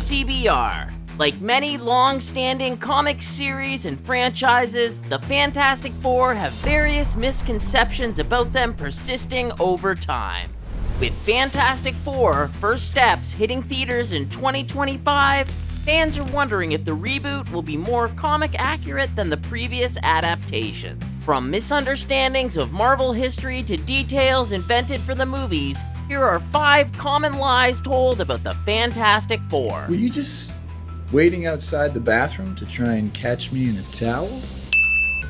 CBR. Like many long-standing comic series and franchises, the Fantastic Four have various misconceptions about them persisting over time. With Fantastic Four: First Steps hitting theaters in 2025, fans are wondering if the reboot will be more comic accurate than the previous adaptation. From misunderstandings of Marvel history to details invented for the movies, here are 5 common lies told about the Fantastic Four. Were you just waiting outside the bathroom to try and catch me in a towel?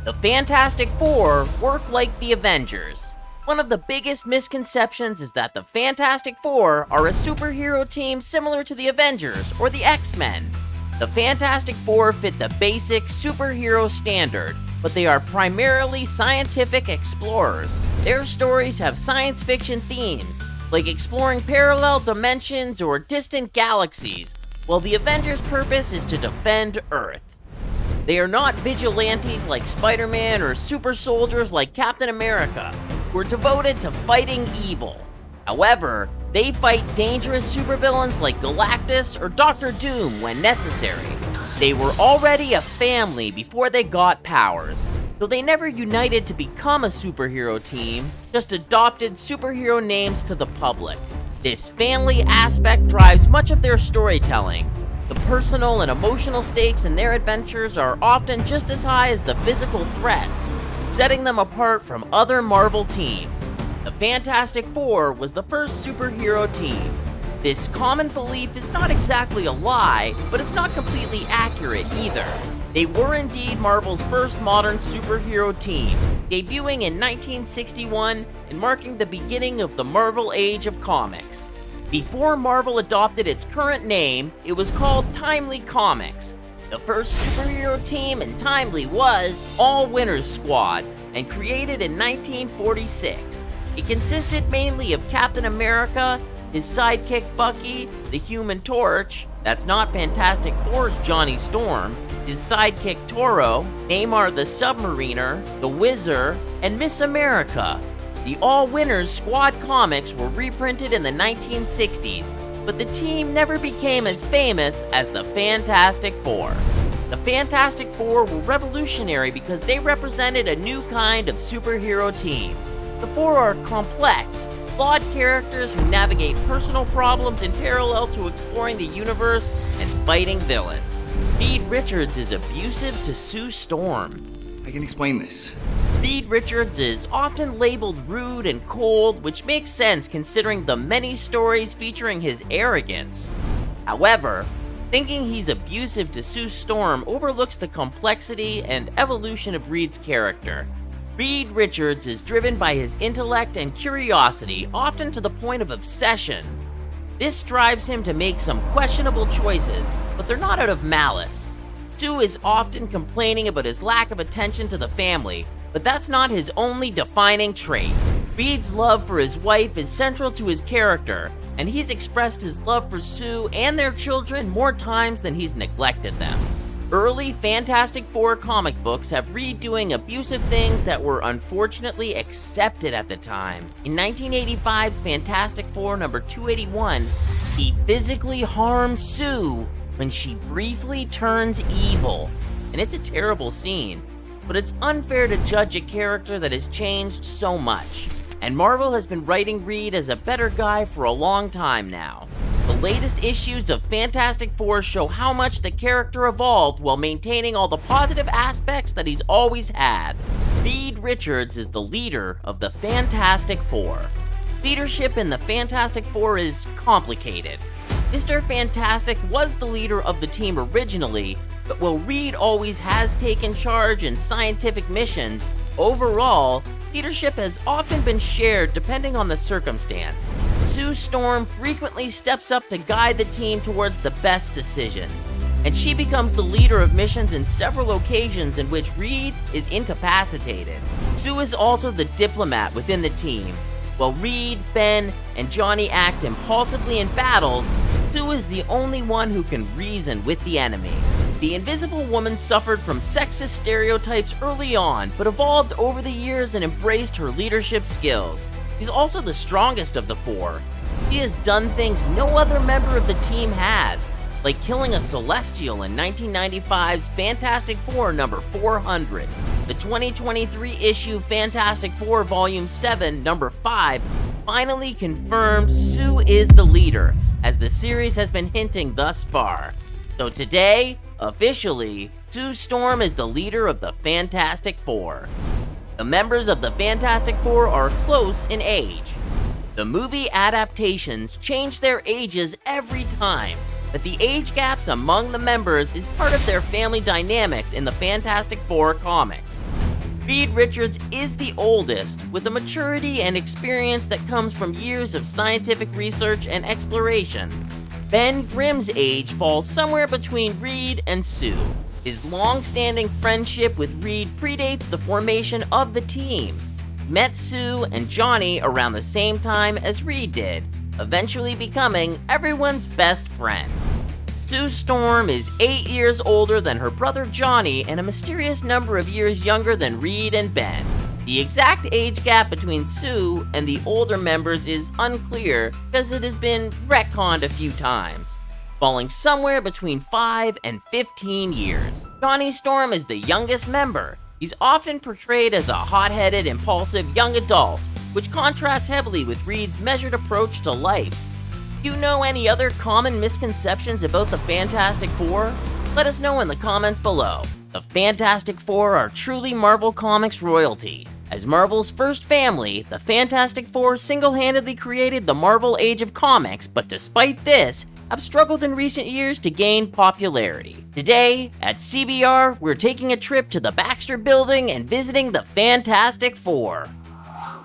The Fantastic Four work like the Avengers. One of the biggest misconceptions is that the Fantastic Four are a superhero team similar to the Avengers or the X-Men. The Fantastic Four fit the basic superhero standard, but they are primarily scientific explorers. Their stories have science fiction themes, like exploring parallel dimensions or distant galaxies, while the Avengers' purpose is to defend Earth. They are not vigilantes like Spider-Man or super soldiers like Captain America, who are devoted to fighting evil. However, they fight dangerous supervillains like Galactus or Doctor Doom when necessary. They were already a family before they got powers, so they never united to become a superhero team, just adopted superhero names to the public. This family aspect drives much of their storytelling. The personal and emotional stakes in their adventures are often just as high as the physical threats, setting them apart from other Marvel teams. The Fantastic Four was the first superhero team. This common belief is not exactly a lie, but it's not completely accurate either. They were indeed Marvel's first modern superhero team, debuting in 1961 and marking the beginning of the Marvel Age of Comics. Before Marvel adopted its current name, it was called Timely Comics. The first superhero team in Timely was All Winners Squad, and created in 1946. It consisted mainly of Captain America, his sidekick Bucky, the Human Torch, that's not Fantastic Four's Johnny Storm, his sidekick Toro, Namor the Submariner, the Whizzer, and Miss America. The All Winners Squad comics were reprinted in the 1960s, but the team never became as famous as the Fantastic Four. The Fantastic Four were revolutionary because they represented a new kind of superhero team. The Four are complex, flawed characters who navigate personal problems in parallel to exploring the universe and fighting villains. Reed Richards is abusive to Sue Storm. I can explain this. Reed Richards is often labeled rude and cold, which makes sense considering the many stories featuring his arrogance. However, thinking he's abusive to Sue Storm overlooks the complexity and evolution of Reed's character. Reed Richards is driven by his intellect and curiosity, often to the point of obsession. This drives him to make some questionable choices, but they're not out of malice. Sue is often complaining about his lack of attention to the family, but that's not his only defining trait. Reed's love for his wife is central to his character, and he's expressed his love for Sue and their children more times than he's neglected them. Early Fantastic Four comic books have Reed doing abusive things that were unfortunately accepted at the time. In 1985's Fantastic Four number 281, he physically harms Sue when she briefly turns evil. And it's a terrible scene, but it's unfair to judge a character that has changed so much. And Marvel has been writing Reed as a better guy for a long time now. The latest issues of Fantastic Four show how much the character evolved while maintaining all the positive aspects that he's always had. Reed Richards is the leader of the Fantastic Four. Leadership in the Fantastic Four is complicated. Mr. Fantastic was the leader of the team originally, but while Reed always has taken charge in scientific missions, overall, leadership has often been shared depending on the circumstance. Sue Storm frequently steps up to guide the team towards the best decisions, and she becomes the leader of missions in several occasions in which Reed is incapacitated. Sue is also the diplomat within the team. While Reed, Ben, and Johnny act impulsively in battles, Sue is the only one who can reason with the enemy. The Invisible Woman suffered from sexist stereotypes early on, but evolved over the years and embraced her leadership skills. She's also the strongest of the four. She has done things no other member of the team has. like killing a Celestial in 1995's Fantastic Four number 400. The 2023 issue Fantastic Four Volume 7 number 5 finally confirmed Sue is the leader, as the series has been hinting thus far. So today, officially, Sue Storm is the leader of the Fantastic Four. The members of the Fantastic Four are close in age. The movie adaptations change their ages every time, but the age gaps among the members is part of their family dynamics in the Fantastic Four comics. Reed Richards is the oldest, with the maturity and experience that comes from years of scientific research and exploration. Ben Grimm's age falls somewhere between Reed and Sue. His long-standing friendship with Reed predates the formation of the team. He met Sue and Johnny around the same time as Reed did, eventually becoming everyone's best friend. Sue Storm is 8 years older than her brother Johnny and a mysterious number of years younger than Reed and Ben. The exact age gap between Sue and the older members is unclear because it has been retconned a few times, falling somewhere between 5 and 15 years. Johnny Storm is the youngest member. He's often portrayed as a hot-headed, impulsive young adult, which contrasts heavily with Reed's measured approach to life. Do you know any other common misconceptions about the Fantastic Four? Let us know in the comments below. The Fantastic Four are truly Marvel Comics royalty. As Marvel's first family, the Fantastic Four single-handedly created the Marvel Age of Comics, but despite this, have struggled in recent years to gain popularity. Today, at CBR, we're taking a trip to the Baxter Building and visiting the Fantastic Four.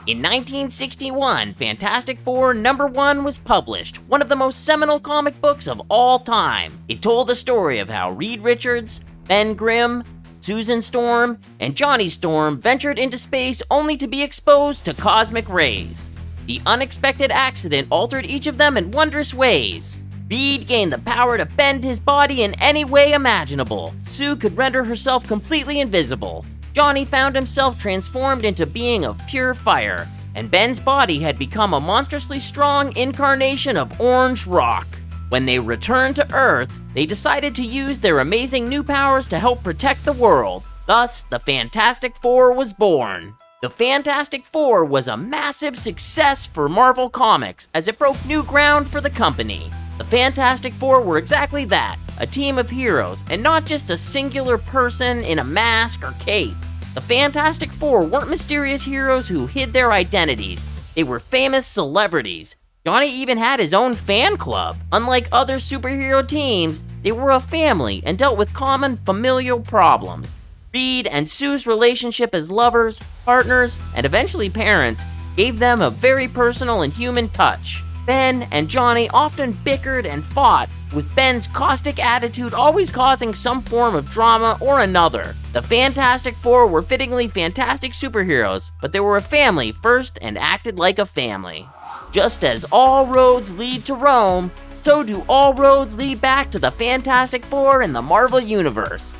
In 1961, Fantastic Four #1 was published, one of the most seminal comic books of all time. It told the story of how Reed Richards, Ben Grimm, Susan Storm, and Johnny Storm ventured into space only to be exposed to cosmic rays. The unexpected accident altered each of them in wondrous ways. Reed gained the power to bend his body in any way imaginable. Sue could render herself completely invisible. Johnny found himself transformed into a being of pure fire, and Ben's body had become a monstrously strong incarnation of orange rock. When they returned to Earth, they decided to use their amazing new powers to help protect the world. Thus, the Fantastic Four was born. The Fantastic Four was a massive success for Marvel Comics, as it broke new ground for the company. The Fantastic Four were exactly that, a team of heroes, and not just a singular person in a mask or cape. The Fantastic Four weren't mysterious heroes who hid their identities. They were famous celebrities. Johnny even had his own fan club. Unlike other superhero teams, they were a family and dealt with common familial problems. Reed and Sue's relationship as lovers, partners, and eventually parents gave them a very personal and human touch. Ben and Johnny often bickered and fought, with Ben's caustic attitude always causing some form of drama or another. The Fantastic Four were fittingly fantastic superheroes, but they were a family first and acted like a family. Just as all roads lead to Rome, so do all roads lead back to the Fantastic Four in the Marvel Universe.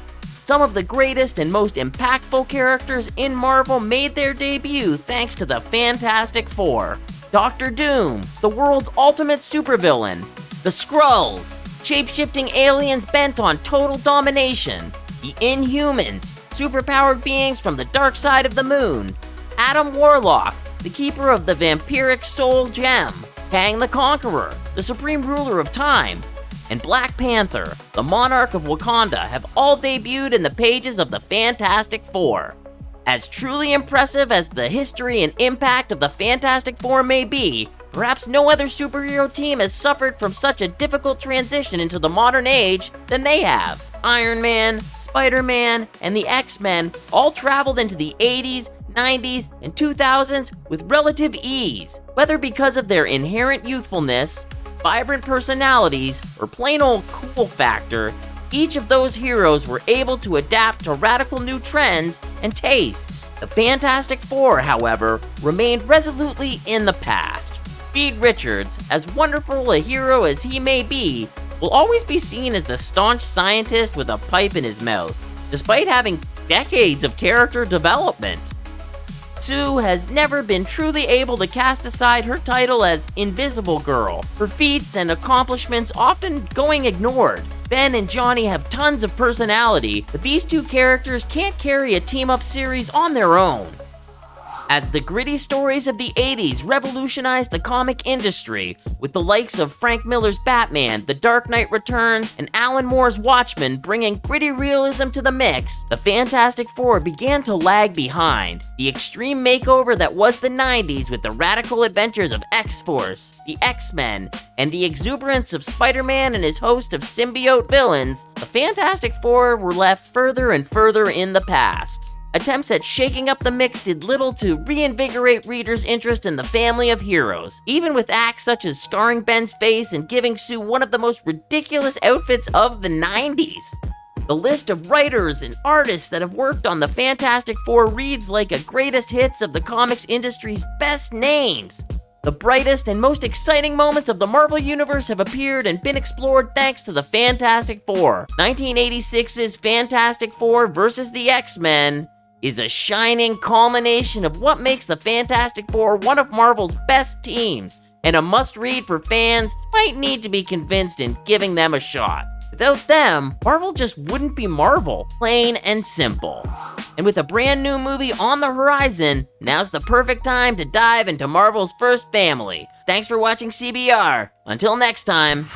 Some of the greatest and most impactful characters in Marvel made their debut thanks to the Fantastic Four. Dr. Doom, the world's ultimate supervillain. The Skrulls, shape-shifting aliens bent on total domination. The Inhumans, superpowered beings from the dark side of the moon. Adam Warlock, the keeper of the vampiric soul gem. Kang the Conqueror, the supreme ruler of time. And Black Panther, the monarch of Wakanda, have all debuted in the pages of the Fantastic Four. As truly impressive as the history and impact of the Fantastic Four may be, perhaps no other superhero team has suffered from such a difficult transition into the modern age than they have. Iron Man, Spider-Man, and the X-Men all traveled into the 80s, 90s, and 2000s with relative ease, whether because of their inherent youthfulness, vibrant personalities, or plain old cool factor. Each of those heroes were able to adapt to radical new trends and tastes. The Fantastic Four, however, remained resolutely in the past. Reed Richards, as wonderful a hero as he may be, will always be seen as the staunch scientist with a pipe in his mouth, despite having decades of character development. Sue has never been truly able to cast aside her title as Invisible Girl, her feats and accomplishments often going ignored. Ben and Johnny have tons of personality, but these two characters can't carry a team-up series on their own. As the gritty stories of the 80s revolutionized the comic industry, with the likes of Frank Miller's Batman, The Dark Knight Returns, and Alan Moore's Watchmen bringing gritty realism to the mix, the Fantastic Four began to lag behind. The extreme makeover that was the 90s with the radical adventures of X-Force, the X-Men, and the exuberance of Spider-Man and his host of symbiote villains, the Fantastic Four were left further and further in the past. Attempts at shaking up the mix did little to reinvigorate readers' interest in the family of heroes, even with acts such as scarring Ben's face and giving Sue one of the most ridiculous outfits of the 90s. The list of writers and artists that have worked on the Fantastic Four reads like a greatest hits of the comics industry's best names. The brightest and most exciting moments of the Marvel Universe have appeared and been explored thanks to the Fantastic Four. 1986's Fantastic Four vs. the X-Men is a shining culmination of what makes the Fantastic Four one of Marvel's best teams, and a must-read for fans might need to be convinced in giving them a shot. Without them, Marvel just wouldn't be Marvel, plain and simple. And with a brand new movie on the horizon, now's the perfect time to dive into Marvel's first family. Thanks for watching CBR. Until next time.